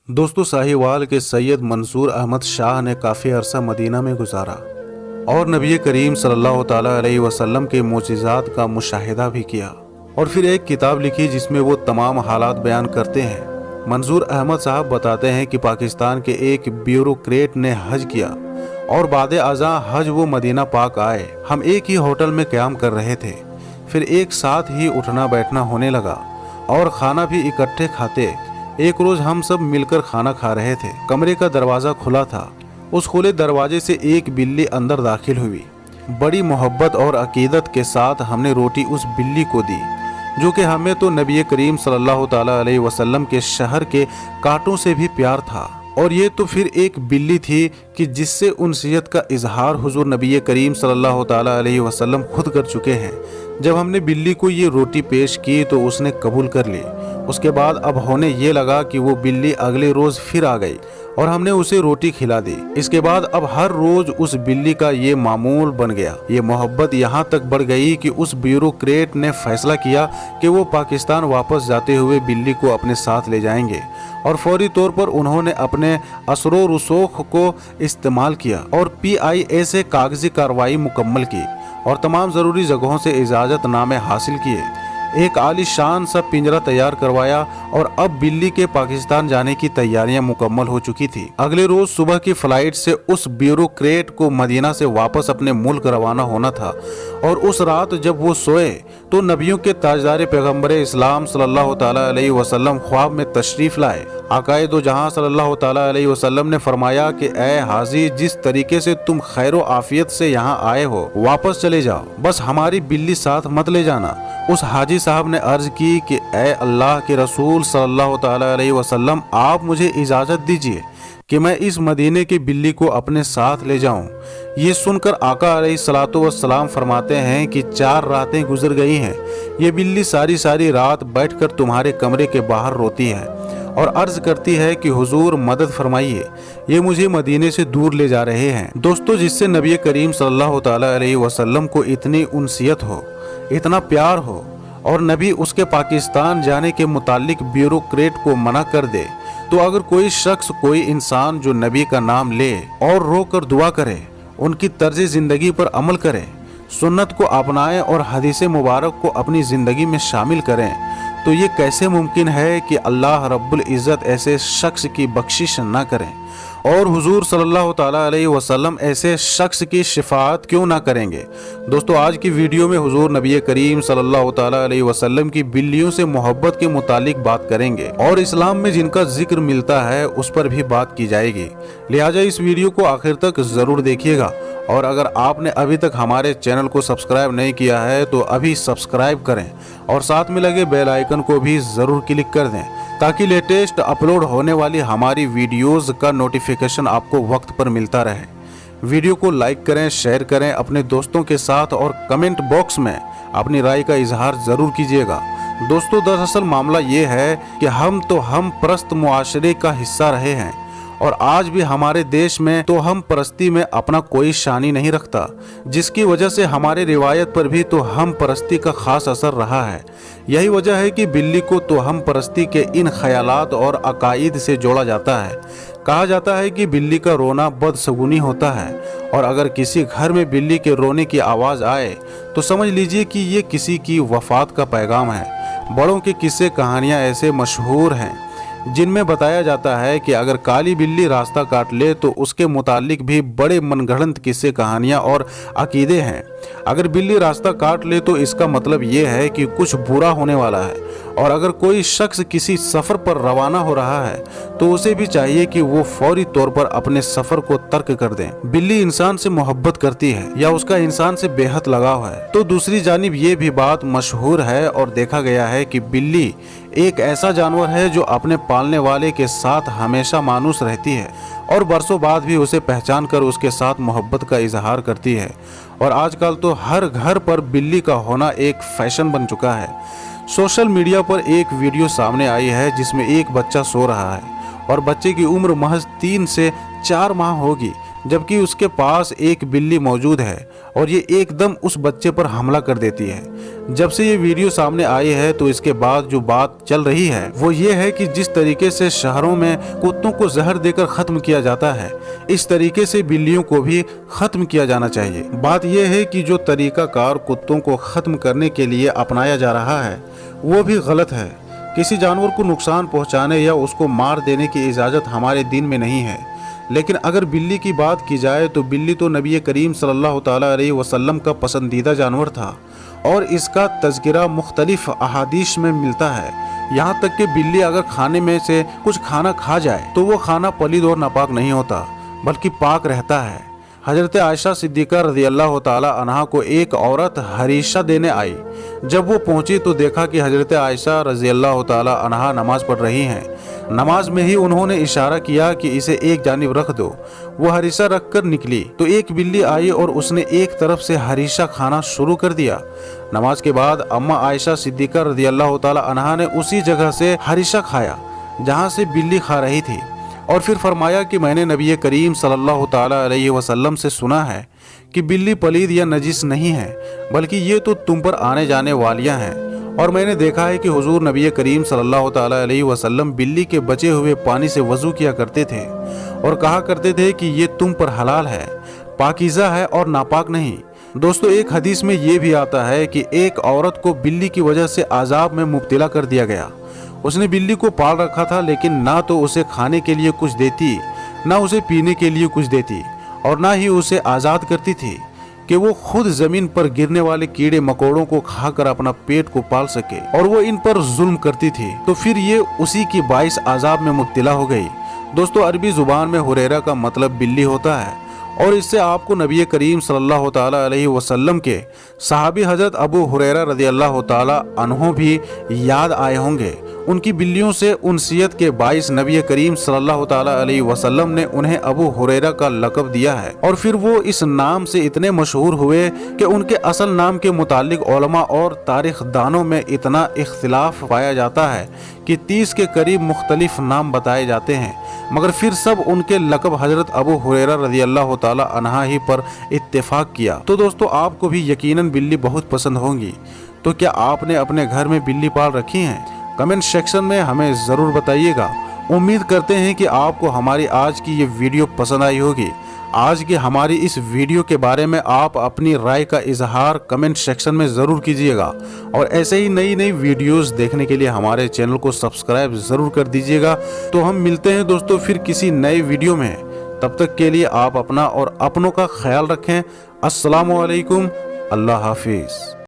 दोस्तों, साहिवाल के सैयद मंसूर अहमद शाह ने काफ़ी अरसा मदीना में गुजारा और नबी करीम सल्लल्लाहु ताला अलैहि वसल्लम के मोजिज़ात का मुशाहिदा भी किया और फिर एक किताब लिखी जिसमें वो तमाम हालात बयान करते हैं। मंसूर अहमद साहब बताते हैं कि पाकिस्तान के एक ब्यूरोक्रेट ने हज किया और बादे अज़ा हज वो मदीना पाक आए। हम एक ही होटल में क़याम कर रहे थे, फिर एक साथ ही उठना बैठना होने लगा और खाना भी इकट्ठे खाते। एक रोज हम सब मिलकर खाना खा रहे थे। कमरे का दरवाज़ा खुला था। उस खुले दरवाजे से एक बिल्ली अंदर दाखिल हुई। बड़ी मोहब्बत और अकीदत के साथ हमने रोटी उस बिल्ली को दी, जो कि हमें तो नबी करीम सल्लल्लाहु ताला अलैहि वसल्लम के शहर के कांटों से भी प्यार था। और ये तो फिर एक बिल्ली थी कि जिससे उनसियत का इजहार हुजूर नबी करीम सल्लल्लाहु ताला अलैहि वसल्लम खुद कर चुके हैं। जब हमने बिल्ली को ये रोटी पेश की तो उसने कबूल कर ली। उसके बाद अब होने ये लगा कि वो बिल्ली अगले रोज फिर आ गई और हमने उसे रोटी खिला दी। इसके बाद अब हर रोज उस बिल्ली का ये मामूल बन गया। ये मोहब्बत यहाँ तक बढ़ गई कि उस ब्यूरोक्रेट ने फैसला किया कि वो पाकिस्तान वापस जाते हुए बिल्ली को अपने साथ ले जाएंगे और फौरी तौर पर उन्होंने अपने असरो रसूख को इस्तेमाल किया और PIA से कागजी कार्रवाई मुकम्मल की और तमाम ज़रूरी जगहों से इजाज़त नामे हासिल किए। एक आलीशान सा पिंजरा तैयार करवाया और अब बिल्ली के पाकिस्तान जाने की तैयारियां मुकम्मल हो चुकी थी। अगले रोज सुबह की फ्लाइट से उस ब्यूरोक्रेट को मदीना से वापस अपने मुल्क रवाना होना था और उस रात जब वो सोए तो नबियों के ताजदार पैगम्बर इस्लाम सल्लल्लाहु ताला अलैहि वसल्लम ख्वाब में तशरीफ लाए। आकाए दो जहां सल्लल्लाहु ताला अलैहि वसल्लम ने फरमाया कि ए हाजी, जिस तरीके से तुम खैर आफियत से यहाँ आए हो वापस चले जाओ, बस हमारी बिल्ली साथ मत ले जाना। उस हाजी साहब ने अर्ज की कि ए अल्लाह के रसूल सल्लल्लाहु ताला अलैहि वसल्लम, आप मुझे इजाज़त दीजिए कि मैं इस मदीने की बिल्ली को अपने साथ ले जाऊं। ये सुनकर आका अलैहिस्सलातु वस्सलाम फरमाते हैं कि 4 रातें गुजर गई हैं। ये बिल्ली सारी सारी रात बैठकर तुम्हारे कमरे के बाहर रोती है और अर्ज करती है कि हुजूर मदद फरमाइए, ये मुझे मदीने से दूर ले जा रहे हैं। दोस्तों, जिससे नबी करीम सल्लल्लाहु ताला अलैहि वसल्लम को इतनी उनसियत हो, इतना प्यार हो और नबी उसके पाकिस्तान जाने के मुतालिक ब्यूरोक्रेट को मना कर दे, तो अगर कोई शख्स, कोई इंसान जो नबी का नाम ले और रो कर दुआ करे, उनकी तर्ज जिंदगी पर अमल करे, सुन्नत को अपनाएं और हदीस मुबारक को अपनी ज़िंदगी में शामिल करें, तो ये कैसे मुमकिन है कि अल्लाह रब्बुल इज़्ज़त ऐसे शख्स की बख्शिश ना करें और हुजूर सल्लल्लाहु ताला अलैहि वसल्लम ऐसे शख्स की शिफाअत क्यों ना करेंगे। दोस्तों, आज की वीडियो में हुजूर नबी करीम सल्लल्लाहु ताला अलैहि वसल्लम की बिल्लियों से मोहब्बत के मुतालिक बात करेंगे और इस्लाम में जिनका जिक्र मिलता है उस पर भी बात की जाएगी। लिहाजा इस वीडियो को आखिर तक ज़रूर देखिएगा और अगर आपने अभी तक हमारे चैनल को सब्सक्राइब नहीं किया है तो अभी सब्सक्राइब करें और साथ में लगे बेल आइकन को भी ज़रूर क्लिक कर दें ताकि लेटेस्ट अपलोड होने वाली हमारी वीडियोस का नोटिफिकेशन आपको वक्त पर मिलता रहे। वीडियो को लाइक करें, शेयर करें अपने दोस्तों के साथ और कमेंट बॉक्स में अपनी राय का इजहार ज़रूर कीजिएगा। दोस्तों, दरअसल मामला ये है कि हम परस्त मुआशरे का हिस्सा रहे हैं और आज भी हमारे देश में तो हम परस्ती में अपना कोई शानी नहीं रखता, जिसकी वजह से हमारे रिवायत पर भी तो हम परस्ती का खास असर रहा है। यही वजह है कि बिल्ली को तो हम परस्ती के इन ख्यालात और अकाईद से जोड़ा जाता है। कहा जाता है कि बिल्ली का रोना बदसगुनी होता है और अगर किसी घर में बिल्ली के रोने की आवाज़ आए तो समझ लीजिए कि ये किसी की वफात का पैगाम है। बड़ों के किस्से कहानियाँ ऐसे मशहूर हैं जिनमें बताया जाता है कि अगर काली बिल्ली रास्ता काट ले तो उसके मुतालिक भी बड़े मनगढ़ंत किस्से कहानियाँ और अकीदे हैं। अगर बिल्ली रास्ता काट ले तो इसका मतलब ये है कि कुछ बुरा होने वाला है और अगर कोई शख्स किसी सफ़र पर रवाना हो रहा है तो उसे भी चाहिए कि वो फौरी तौर पर अपने सफ़र को तर्क कर दें। बिल्ली इंसान से मोहब्बत करती है या उसका इंसान से बेहद लगाव है, तो दूसरी जानिब ये भी बात मशहूर है और देखा गया है कि बिल्ली एक ऐसा जानवर है जो अपने पालने वाले के साथ हमेशा मानूस रहती है और बरसों बाद भी उसे पहचान कर उसके साथ मोहब्बत का इजहार करती है। और आजकल तो हर घर पर बिल्ली का होना एक फैशन बन चुका है। सोशल मीडिया पर एक वीडियो सामने आई है जिसमें एक बच्चा सो रहा है और बच्चे की उम्र महज 3 से 4 माह होगी, जबकि उसके पास एक बिल्ली मौजूद है और ये एकदम उस बच्चे पर हमला कर देती है। जब से ये वीडियो सामने आई है तो इसके बाद जो बात चल रही है वो ये है कि जिस तरीके से शहरों में कुत्तों को जहर देकर खत्म किया जाता है, इस तरीके से बिल्लियों को भी खत्म किया जाना चाहिए। बात यह है कि जो तरीकाकार कुत्तों को खत्म करने के लिए अपनाया जा रहा है वो भी गलत है। किसी जानवर को नुकसान पहुंचाने या उसको मार देने की इजाज़त हमारे दीन में नहीं है। लेकिन अगर बिल्ली की बात की जाए तो बिल्ली तो नबी करीम सल्लल्लाहु ताला अलैहि वसल्लम का पसंदीदा जानवर था और इसका तज़किरा मुख्तलिफ अहादीस में मिलता है। यहाँ तक कि बिल्ली अगर खाने में से कुछ खाना खा जाए तो वो खाना पलीद और नापाक नहीं होता बल्कि पाक रहता है। हजरत आयशा सिद्दीक़ा रज़ियल्लाहु ताला अन्हा को एक औरत हरीशा देने आई। जब वो पहुंची तो देखा कि हजरत आयशा रज़ियल्लाहु ताला अन्हा नमाज पढ़ रही हैं। नमाज में ही उन्होंने इशारा किया कि इसे एक जानिब रख दो। वो हरीशा रख कर निकली तो एक बिल्ली आई और उसने एक तरफ से हरीशा खाना शुरू कर दिया। नमाज के बाद अम्मा आयशा सिद्दीक़ा रज़ियल्लाहु ताला अन्हा ने उसी जगह से हरीशा खाया जहाँ से बिल्ली खा रही थी और फिर फरमाया कि मैंने नबी करीम सल्लल्लाहु ताला अलैहि वसल्लम से सुना है कि बिल्ली पलीद या नजिस नहीं है बल्कि ये तो तुम पर आने जाने वालियां हैं। और मैंने देखा है कि हुजूर नबी करीम सल्लल्लाहु ताला अलैहि वसल्लम बिल्ली के बचे हुए पानी से वज़ू किया करते थे और कहा करते थे कि ये तुम पर हलाल है, पाकीज़ा है और नापाक नहीं। दोस्तों, एक हदीस में ये भी आता है कि एक औरत को बिल्ली की वजह से अजाब में मुब्तला कर दिया गया। उसने बिल्ली को पाल रखा था लेकिन ना तो उसे खाने के लिए कुछ देती, ना उसे पीने के लिए कुछ देती और ना ही उसे आज़ाद करती थी कि वो खुद जमीन पर गिरने वाले कीड़े मकोड़ों को खाकर अपना पेट को पाल सके, और वो इन पर जुल्म करती थी। तो फिर ये उसी की बाइस अजाब में मुब्तला हो गई। दोस्तों, अरबी जुबान में हुरैरा का मतलब बिल्ली होता है और इससे आपको नबी करीम सल्लल्लाहु ताला अलैहि वसल्लम के सहाबी हजरत अबू हुरैरा रज़ियल्लाहु ताला अन्हु भी याद आए होंगे। उनकी बिल्लियों से उनसियत के बाइस नबी करीम सल्लल्लाहु ताला अलैहि वसल्लम ने उन्हें अबू हुरैरा का लक़ब दिया है और फिर वो इस नाम से इतने मशहूर हुए कि उनके असल नाम के मुतालिक उलमा और तारीख दानों में इतना इख्तिलाफ पाया जाता है कि 30 के करीब मुख्तलिफ नाम बताए जाते हैं, मगर फिर सब उनके लक़ब हजरत अबू हुरैरा रज़ियल्लाहु ताला अन्हा ही पर इत्तेफाक किया। तो दोस्तों, आपको भी यकीनन बिल्ली बहुत पसंद होंगी। तो क्या आपने अपने घर में बिल्ली पाल रखी हैं? कमेंट सेक्शन में हमें ज़रूर बताइएगा। उम्मीद करते हैं कि आपको हमारी आज की ये वीडियो पसंद आई होगी। आज की हमारी इस वीडियो के बारे में आप अपनी राय का इजहार कमेंट सेक्शन में ज़रूर कीजिएगा और ऐसे ही नई नई वीडियोस देखने के लिए हमारे चैनल को सब्सक्राइब ज़रूर कर दीजिएगा। तो हम मिलते हैं दोस्तों फिर किसी नए वीडियो में। तब तक के लिए आप अपना और अपनों का ख्याल रखें। अस्सलामु अलैकुम, अल्लाह हाफिज़।